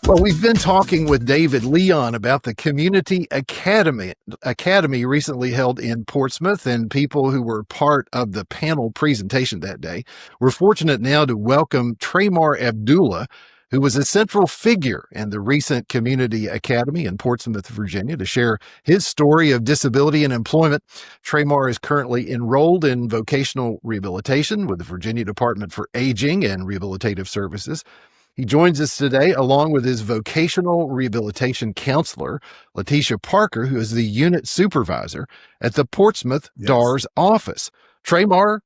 Well, we've been talking with David Leon about the Community Academy recently held in Portsmouth and people who were part of the panel presentation that day. We're fortunate now to welcome Tramarr Abdullah, who was a central figure in the recent Community Academy in Portsmouth, Virginia, to share his story of disability and employment. Tramarr is currently enrolled in vocational rehabilitation with the Virginia Department for Aging and Rehabilitative Services. He joins us today along with his vocational rehabilitation counselor, Lateisha Parker, who is the unit supervisor at the Portsmouth DARS office. Tramarr,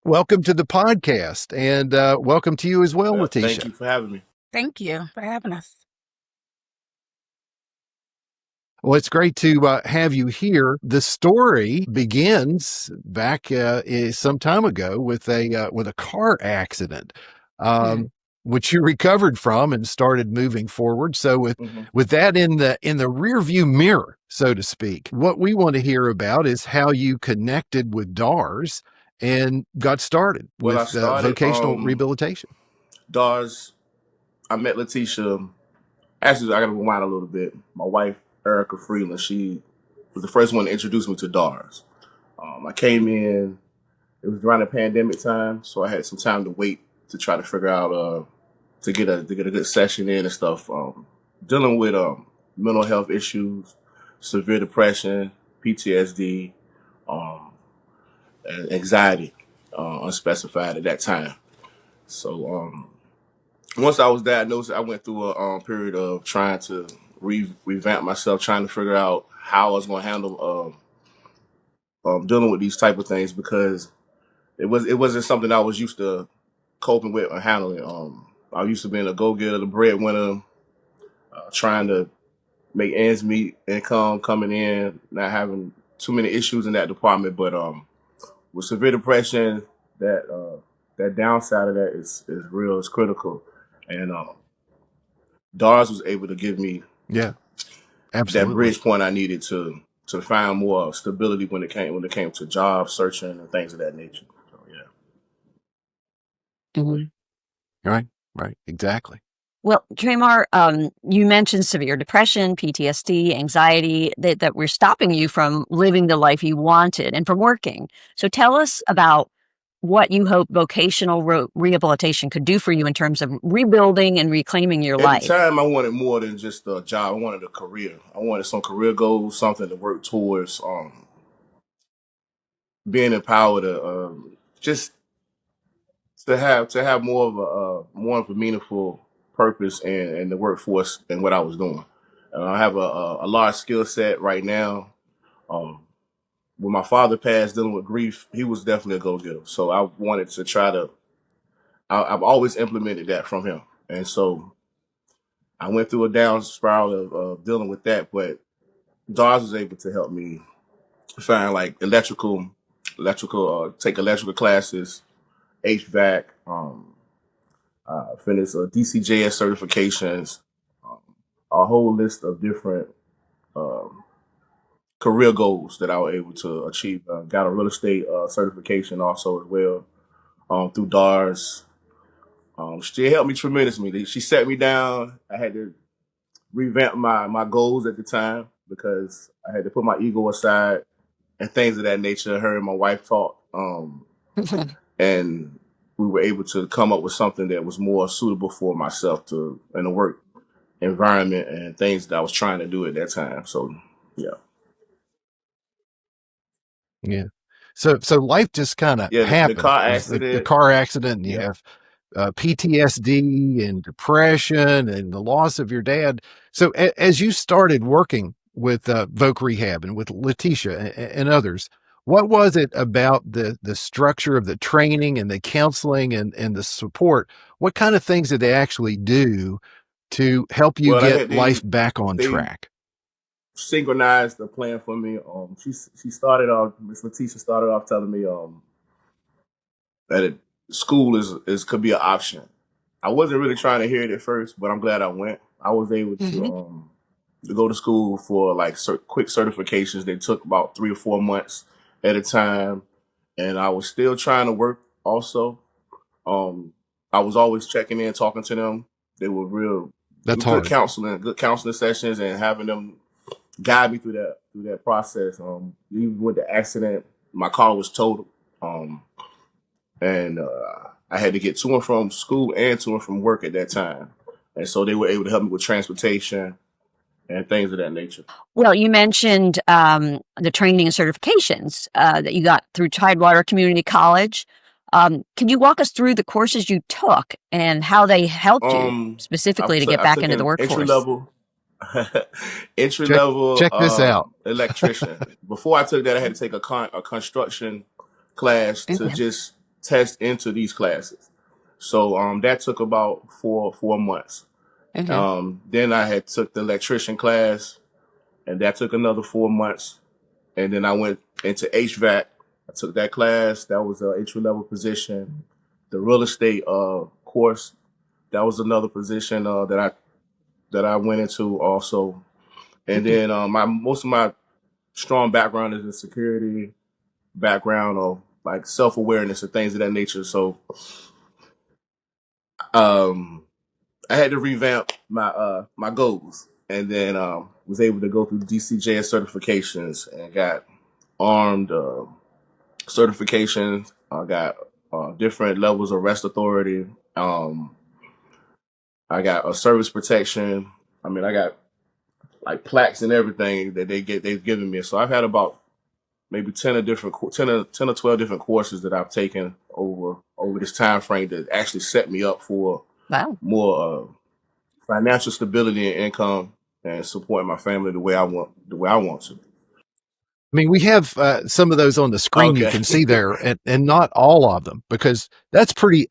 welcome to the podcast, and welcome to you as well, Lateisha. Thank you for having me. Thank you for having us. Well, it's great to have you here. The story begins back some time ago with a car accident. Which you recovered from and started moving forward. So with that in the rear view mirror, so to speak, what we want to hear about is how you connected with DARS and got started with vocational rehabilitation. DARS, I met Lateisha. Actually, I got to rewind a little bit. My wife, Erica Freeland, she was the first one to introduce me to DARS. I came in, it was around the pandemic time, so I had some time to wait to try to figure out to get a good session in and stuff. Dealing with mental health issues, severe depression, PTSD, and anxiety, unspecified at that time. So once I was diagnosed, I went through a period of trying to revamp myself, trying to figure out how I was going to handle dealing with these type of things, because it wasn't something I was used to coping with or handling. I used to being a go-getter, the breadwinner, trying to make ends meet, income coming in, not having too many issues in that department. But with severe depression, that downside of that is real, it's critical. And DARS was able to give me that bridge point I needed to find more stability when it came to job searching and things of that nature. So Right, exactly. Well, Tramarr, you mentioned severe depression, PTSD, anxiety, that were stopping you from living the life you wanted and from working. So tell us about what you hope vocational rehabilitation could do for you in terms of rebuilding and reclaiming your life. At the time, I wanted more than just a job. I wanted a career. I wanted some career goals, something to work towards, being empowered to just to have more of a meaningful purpose in the workforce and what I was doing. I have a large skill set right now. When my father passed, dealing with grief, he was definitely a go-getter. So I wanted to try to. I've always implemented that from him, and so I went through a down spiral of dealing with that. But DARS was able to help me find like electrical, take electrical classes, HVAC, finish DCJS certifications, a whole list of different career goals that I was able to achieve. Got a real estate certification also as well through DARS. She helped me tremendously. She sat me down. I had to revamp my goals at the time because I had to put my ego aside and things of that nature. Her and my wife talked, and we were able to come up with something that was more suitable for myself in the work environment and things that I was trying to do at that time. So, yeah. So life just kind of happened. The car accident. The car accident, and you have PTSD and depression and the loss of your dad. So as you started working with Voc Rehab and with Lateisha and others, what was it about the structure of the training and the counseling and the support? What kind of things did they actually do to help you get life back on track? Synchronized the plan for me. She started off. Miss Lateisha started off telling me that school could be an option. I wasn't really trying to hear it at first, but I'm glad I went. I was able to go to school for like quick certifications. They took about 3 or 4 months at a time, and I was still trying to work. Also, I was always checking in, talking to them. They were real That's good hard. counseling sessions, and having them guide me through that process. Even with the accident, my car was totaled, and I had to get to and from school and to and from work at that time, and so they were able to help me with transportation and things of that nature. Well, you mentioned the training and certifications that you got through Tidewater Community College. Can you walk us through the courses you took and how they helped you specifically to get I back took into the an workforce? entry Check level check this out. electrician. Before I took that, I had to take a construction class to Okay. just test into these classes. So that took about 4 months. Okay. Then I had took the electrician class, and that took another 4 months. And then I went into HVAC. I took that class. That was an entry level position. The real estate course, that was another position that I went into also. And then most of my strong background is in security background, or like self awareness and things of that nature. So I had to revamp my goals, and then was able to go through DCJS certifications and got armed certifications. I got different levels of rest authority. I got a service protection. I mean, I got like plaques and everything that they've given me. So I've had about maybe 10 or 12 different courses that I've taken over this time frame that actually set me up for Wow. more financial stability and income, and supporting my family the way I want to. I mean, we have some of those on the screen you Okay. can see there, and not all of them, because that's pretty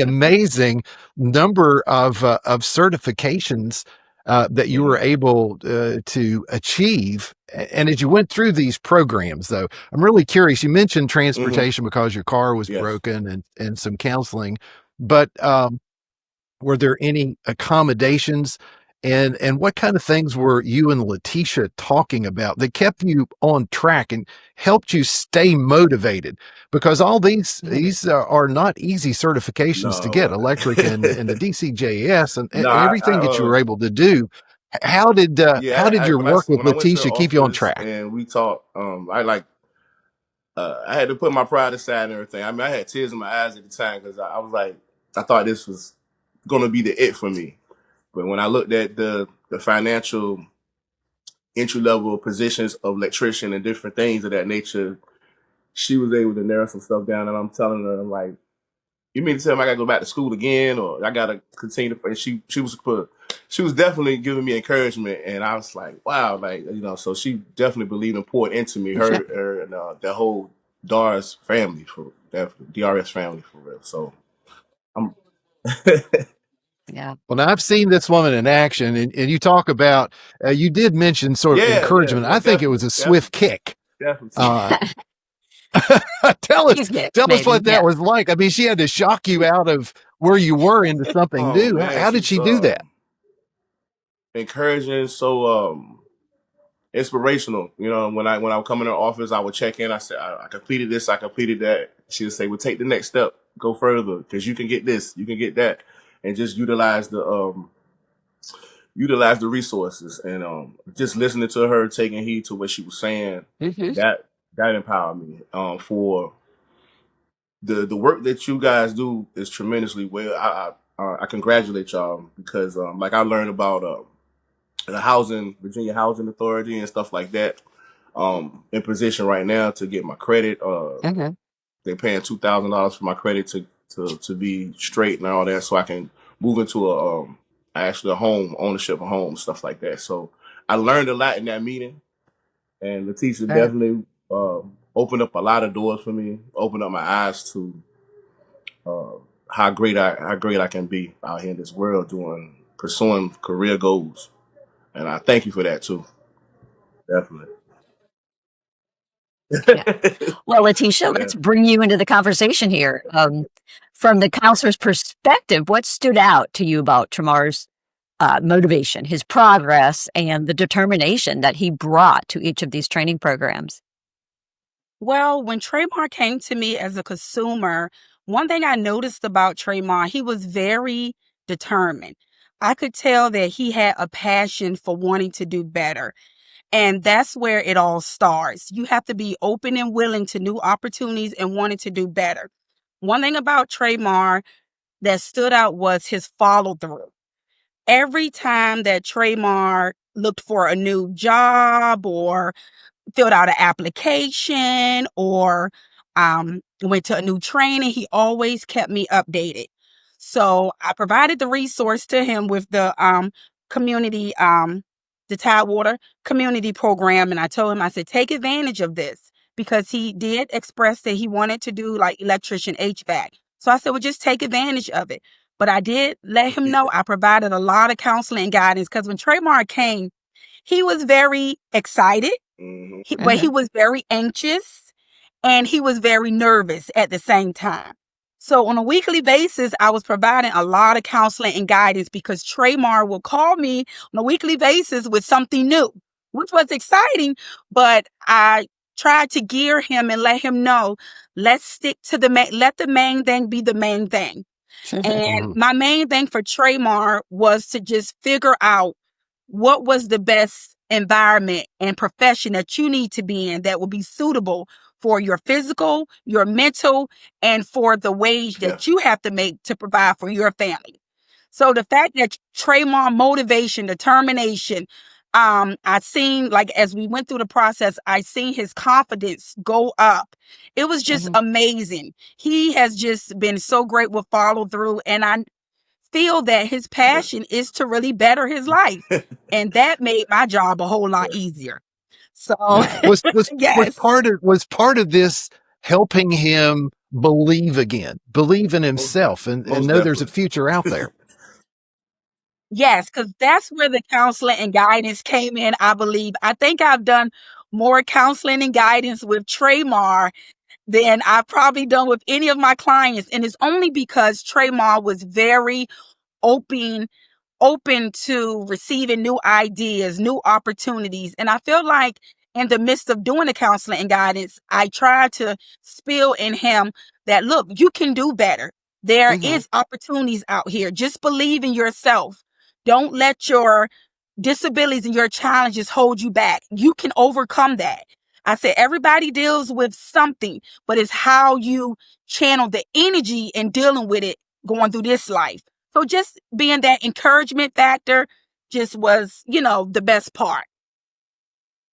amazing number of certifications that you were able to achieve. And as you went through these programs, though, I'm really curious. You mentioned transportation because your car was Yes. broken, and some counseling, but were there any accommodations, and what kind of things were you and Lateisha talking about that kept you on track and helped you stay motivated? Because all these are not easy certifications to get, No. electric and the DCJS and No. everything that you were able to do. How did your work with When I went to the Lateisha keep you on office track? and we talked, I had to put my pride aside and everything. I mean, I had tears in my eyes at the time because I was like, I thought this was going to be the it for me. But when I looked at the financial entry level positions of electrician and different things of that nature, she was able to narrow some stuff down. And I'm telling her, I'm like, you mean to tell me I got to go back to school again, or I got to continue to? And she was definitely giving me encouragement, and I was like, wow, like, so she definitely believed and poured into me, her and the whole DRS family for real. So I'm. Yeah. Well, now I've seen this woman in action, and you talk about, you did mention sort of Yeah, encouragement. I think it was a swift kick. definitely. tell You us get tell us maybe. what that Yeah. was like. I mean, she had to shock you out of where you were into something Oh new. man, How did she's she do that? encouraging, so inspirational. When I would come in her office, I would check in. I said, I completed this, I completed that. She would say, well, take the next step, go further, because you can get this, you can get that, and just utilize the resources. And just listening to her, taking heed to what she was saying, that empowered me for the work that you guys do is tremendously well. I congratulate y'all because like I learned about the Virginia Housing Authority and stuff like that. In position right now to get my credit. They're paying $2,000 for my credit to be straight and all that, so I can move into a home ownership, a home, stuff like that. So I learned a lot in that meeting, and Lateisha definitely opened up a lot of doors for me, opened up my eyes to how great I can be out here in this world pursuing career goals, and I thank you for that too. Definitely. Yeah. Well, Lateisha, let's bring you into the conversation here. From the counselor's perspective, what stood out to you about Tramarr's motivation, his progress, and the determination that he brought to each of these training programs? Well, when Tramarr came to me as a consumer, one thing I noticed about Tramarr, he was very determined. I could tell that he had a passion for wanting to do better. And that's where it all starts. You have to be open and willing to new opportunities and wanting to do better. One thing about Tramarr that stood out was his follow through. Every time that Tramarr looked for a new job or filled out an application or went to a new training, he always kept me updated. So I provided the resource to him with the community, the Tidewater community program. And I told him, I said, take advantage of this, because he did express that he wanted to do like electrician HVAC. So I said, well, just take advantage of it. But I did let him know I provided a lot of counseling and guidance, because when Tramarr came, he was very excited, but he was very anxious and he was very nervous at the same time. So on a weekly basis, I was providing a lot of counseling and guidance, because Tramarr will call me on a weekly basis with something new, which was exciting. But I tried to gear him and let him know, let's stick to let the main thing be the main thing. And my main thing for Tramarr was to just figure out what was the best environment and profession that you need to be in that will be suitable for your physical, your mental, and for the wage that you have to make to provide for your family. So the fact that Tramarr motivation, determination, I seen, like, as we went through the process, I seen his confidence go up. It was just amazing. He has just been so great with follow through, and I feel that his passion is to really better his life. And that made my job a whole lot easier. So was yes. part of this helping him believe again, believe in himself, and know there's a future out there. Yes, because that's where the counseling and guidance came in, I believe. I think I've done more counseling and guidance with Tramarr than I've probably done with any of my clients. And it's only because Tramarr was very open to receiving new ideas, new opportunities. And I feel like in the midst of doing the counseling and guidance, I tried to spill in him that, look, you can do better. There is opportunities out here. Just believe in yourself. Don't let your disabilities and your challenges hold you back. You can overcome that. I said, everybody deals with something, but it's how you channel the energy and dealing with it going through this life. So just being that encouragement factor just was, the best part.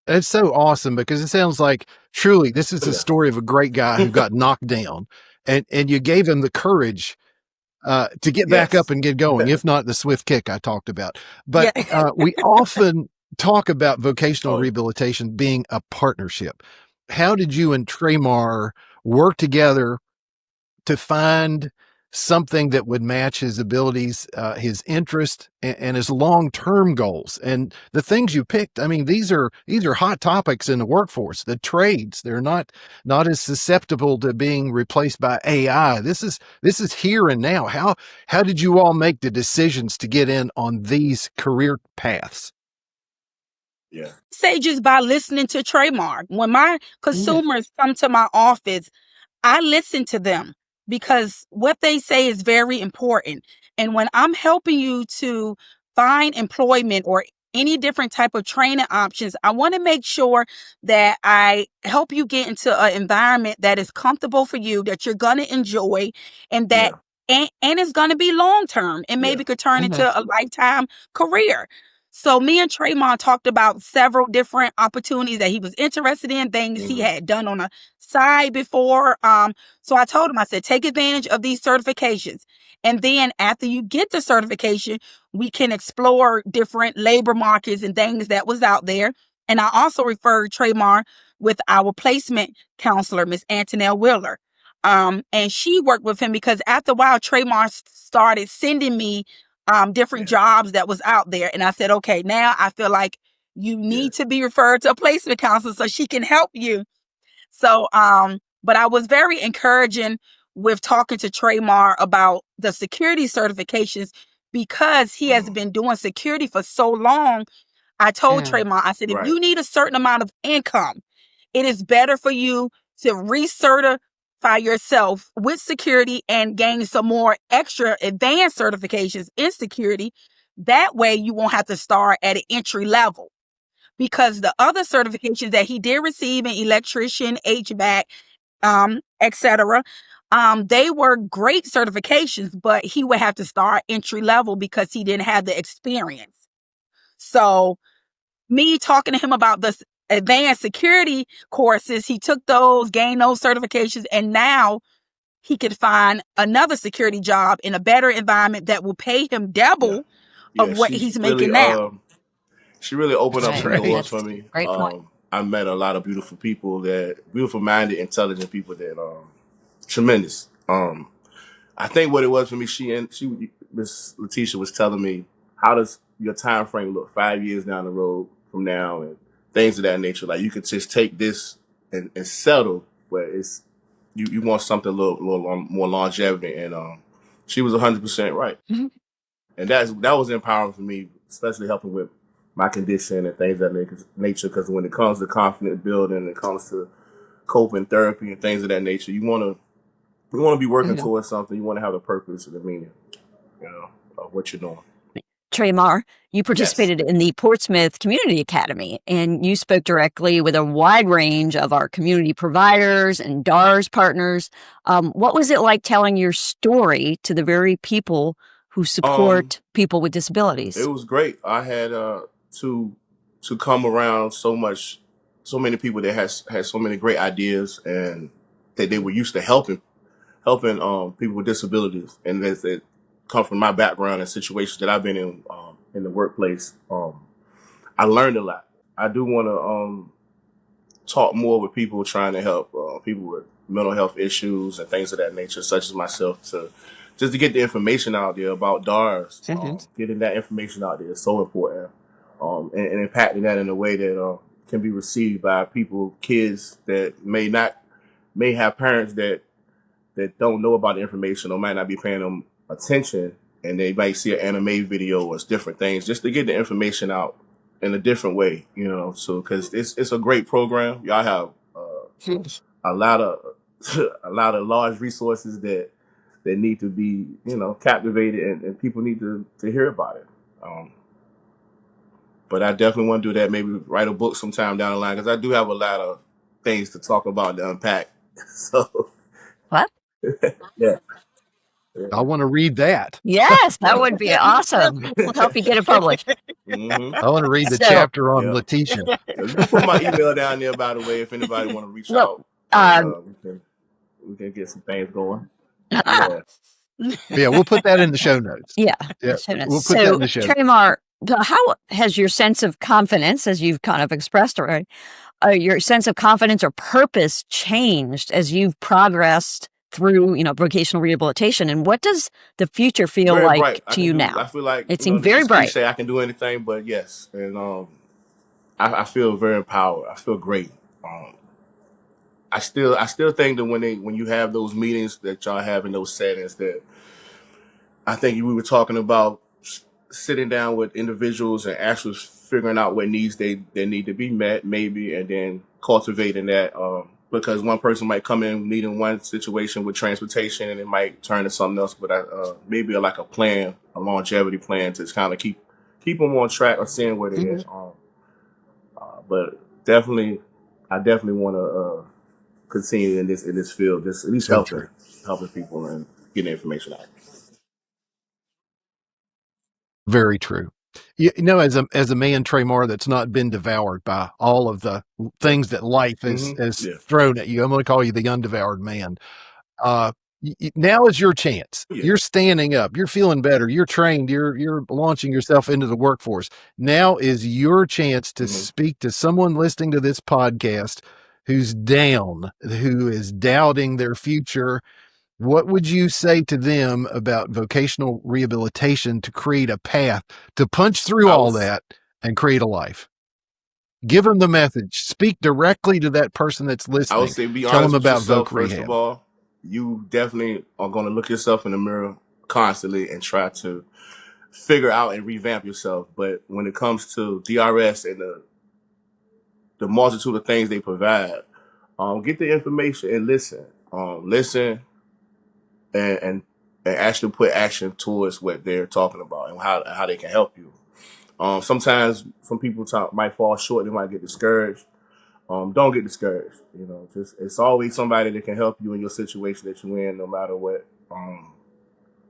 It's so awesome, because it sounds like truly this is a story of a great guy who got knocked down, and you gave him the courage to get back up and get going, if not the swift kick I talked about. But we often talk about vocational rehabilitation being a partnership. How did you and Tramarr work together to find something that would match his abilities, his interest, and his long-term goals? And the things you picked, I mean, these are hot topics in the workforce. The trades, they're not as susceptible to being replaced by AI. This is here and now. How did you all make the decisions to get in on these career paths? Yeah. Say just by listening to Tramarr. When my consumers come to my office, I listen to them, because what they say is very important. And when I'm helping you to find employment or any different type of training options, I want to make sure that I help you get into an environment that is comfortable for you, that you're going to enjoy, and that and it's going to be long term, and maybe could turn into a lifetime career. So me and Tramarr talked about several different opportunities that he was interested in, things he had done on a side before. So I told him, I said, take advantage of these certifications. And then after you get the certification, we can explore different labor markets and things that was out there. And I also referred Tramarr with our placement counselor, Miss Antonelle Wheeler. And she worked with him, because after a while, Tramarr started sending me different jobs that was out there. And I said, okay, now I feel like you need to be referred to a placement counselor so she can help you. So, but I was very encouraging with talking to Tramarr about the security certifications, because he has been doing security for so long. I told Tramarr, I said, if you need a certain amount of income, it is better for you to recertify yourself with security and gain some more extra advanced certifications in security, That way you won't have to start at an entry level, because the other certifications that he did receive in electrician, HVAC, etc., they were great certifications, but he would have to start entry level because he didn't have the experience. So me talking to him about the advanced security courses, he took those, gained those certifications, and now he could find another security job in a better environment that will pay him double of what he's making now. She really opened up Right. some doors That's for me. a great point. I met a lot of beautiful people, beautiful minded, intelligent people that tremendous. I think what it was for me, Miss Lateisha was telling me, how does your time frame look 5 years down the road from now, and things of that nature. Like, you could just take this and settle where it's you want something a little more longevity, and she was 100% right. Mhm. And that was empowering for me, especially helping with my condition and things of that nature. Because when it comes to confidence building, it comes to coping therapy and things of that nature, you want to be working Mhm. towards something. You want to have a purpose and a meaning, of what you're doing. Tramarr, you participated in the Portsmouth Community Academy, and you spoke directly with a wide range of our community providers and DARS partners. What was it like telling your story to the very people who support people with disabilities? It was great. I had to come around so many people that had so many great ideas, and that they were used to helping people with disabilities, and that come from my background and situations that I've been in the workplace. I learned a lot. I do want to talk more with people trying to help people with mental health issues and things of that nature, such as myself, to get the information out there about DARS. Getting that information out there is so important, and impacting that in a way that can be received by kids that may have parents that don't know about the information or might not be paying them attention, and they might see an anime video or different things, just to get the information out in a different way, so, because it's a great program. Y'all have a lot of a lot of large resources that need to be captivated, and people need to hear about it. But I definitely want to do that, maybe write a book sometime down the line, because I do have a lot of things to talk about, to unpack. So What? yeah. I want to read that. Yes, that would be awesome. We'll help you get it published. Mm-hmm. I want to read the So- chapter on Lateisha. You can put my email down there, by the way, if anybody want to reach Look, out. We can get some things going. Yeah. Yeah, we'll put that in the show notes. Yeah, Yeah, show notes. we'll put that in the show. Tramarr, how has your sense of confidence, as you've kind of expressed already, your sense of confidence or purpose changed as you've progressed through, vocational rehabilitation? And what does the future feel Very like bright. to you now? I feel like it seemed very bright. Say I can do anything, but yes, and I feel very empowered. I feel great. I still think that when you have those meetings that y'all have in those settings, that I think we were talking about sitting down with individuals and actually figuring out what needs they need to be met, maybe, and then cultivating that. Because one person might come in needing one situation with transportation, and it might turn to something else. But maybe like a plan, a longevity plan, to kind of keep them on track or seeing where they're at. But I definitely want to continue in this field, just at least helping people and getting information out. Very true. As a man, Tramarr, that's not been devoured by all of the things that life has thrown at you, I'm going to call you the undevoured man. Now is your chance. Yeah. You're standing up. You're feeling better. You're trained. You're launching yourself into the workforce. Now is your chance to speak to someone listening to this podcast who's down, who is doubting their future. What would you say to them about vocational rehabilitation to create a path to punch through all that and create a life? Give them the message. Speak directly to that person that's listening. I would say, be Tell honest them with about yourself, voc first rehab. of all. You definitely are going to look yourself in the mirror constantly and try to figure out and revamp yourself. But when it comes to DRS and the multitude of things they provide, get the information and listen. Listen and and actually put action towards what they're talking about and how they can help you. Sometimes some people might fall short, they might get discouraged. Don't get discouraged. Just it's always somebody that can help you in your situation that you're in, no matter what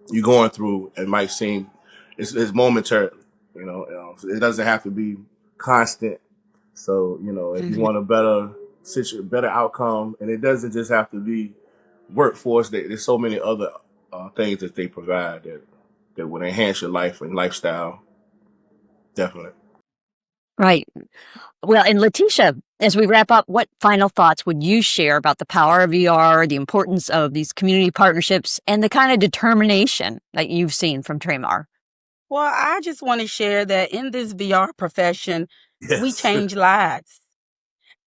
you're going through. It might seem it's momentarily. So it doesn't have to be constant. So if you want a better outcome, and it doesn't just have to be workforce. There's so many other things that they provide that would enhance your life and lifestyle. Definitely. Right. Well, and Lateisha, as we wrap up, what final thoughts would you share about the power of VR, the importance of these community partnerships, and the kind of determination that you've seen from Tramarr? Well, I just want to share that in this VR profession, we Yes. change lives.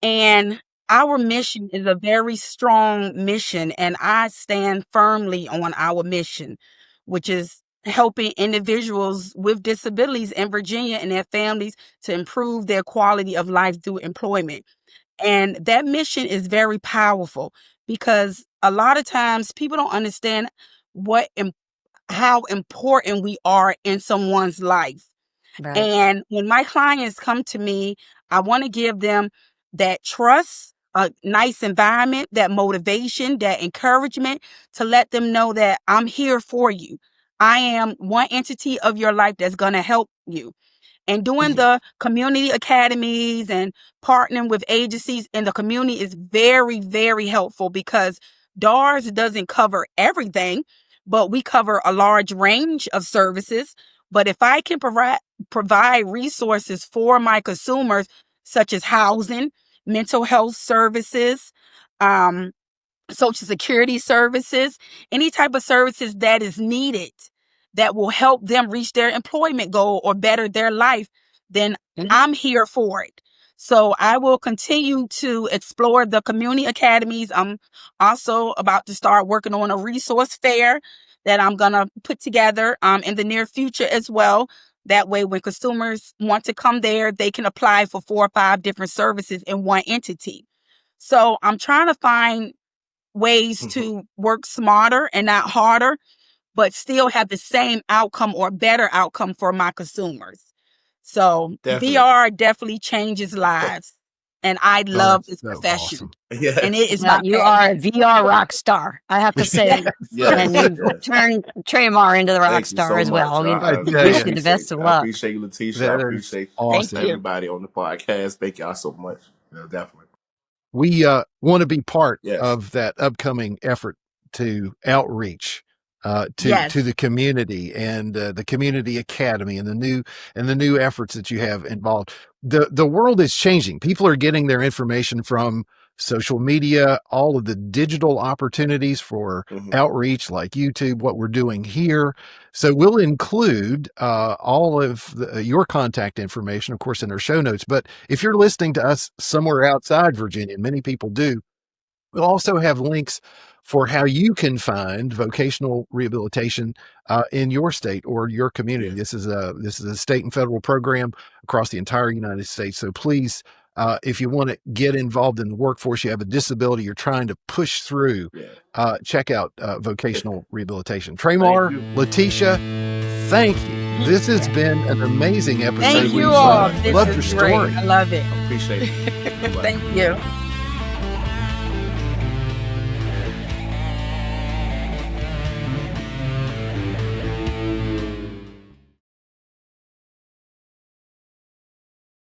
And our mission is a very strong mission, and I stand firmly on our mission, which is helping individuals with disabilities in Virginia and their families to improve their quality of life through employment. And that mission is very powerful because a lot of times people don't understand how important we are in someone's life. Right. And when my clients come to me, I want to give them that trust, a nice environment, that motivation, that encouragement to let them know that I'm here for you. I am one entity of your life that's going to help you. And doing the community academies and partnering with agencies in the community is very, very helpful because DARS doesn't cover everything, but we cover a large range of services. But if I can provide resources for my consumers, such as housing, mental health services, Social Security services, any type of services that is needed that will help them reach their employment goal or better their life, then I'm here for it. So I will continue to explore the community academies. I'm also about to start working on a resource fair that I'm going to put together in the near future as well. That way, when consumers want to come there, they can apply for 4 or 5 different services in one entity. So I'm trying to find ways to work smarter and not harder, but still have the same outcome or better outcome for my consumers. So Definitely. VR definitely changes lives. And I love this so profession. awesome. Yes. And it is Well, my you passion. are a VR rock star, I have to say. Yes. And you've turned Tramarr into the rock Thank you star so as well. much. We I tell wish ya. you the best of I luck. appreciate you, Lateisha. That I is appreciate awesome. Thank you. everybody on the podcast. Thank y'all so much. Definitely. We want to be part Yes. of that upcoming effort to outreach Yes. to the community and the community academy and the new efforts that you have involved. The world is changing. People are getting their information from social media, all of the digital opportunities for outreach like YouTube, what we're doing here. So we'll include all of your contact information, of course, in our show notes. But if you're listening to us somewhere outside Virginia, and many people do, we'll also have links for how you can find vocational rehabilitation in your state or your community. Yeah. This is a state and federal program across the entire United States. So please, if you want to get involved in the workforce, you have a disability, you're trying to push through, check out vocational rehabilitation. Tramarr, Lateisha, thank you. This has been an amazing episode. Thank you We've all. loved your This is great. story. I love it. Appreciate it. Thank you.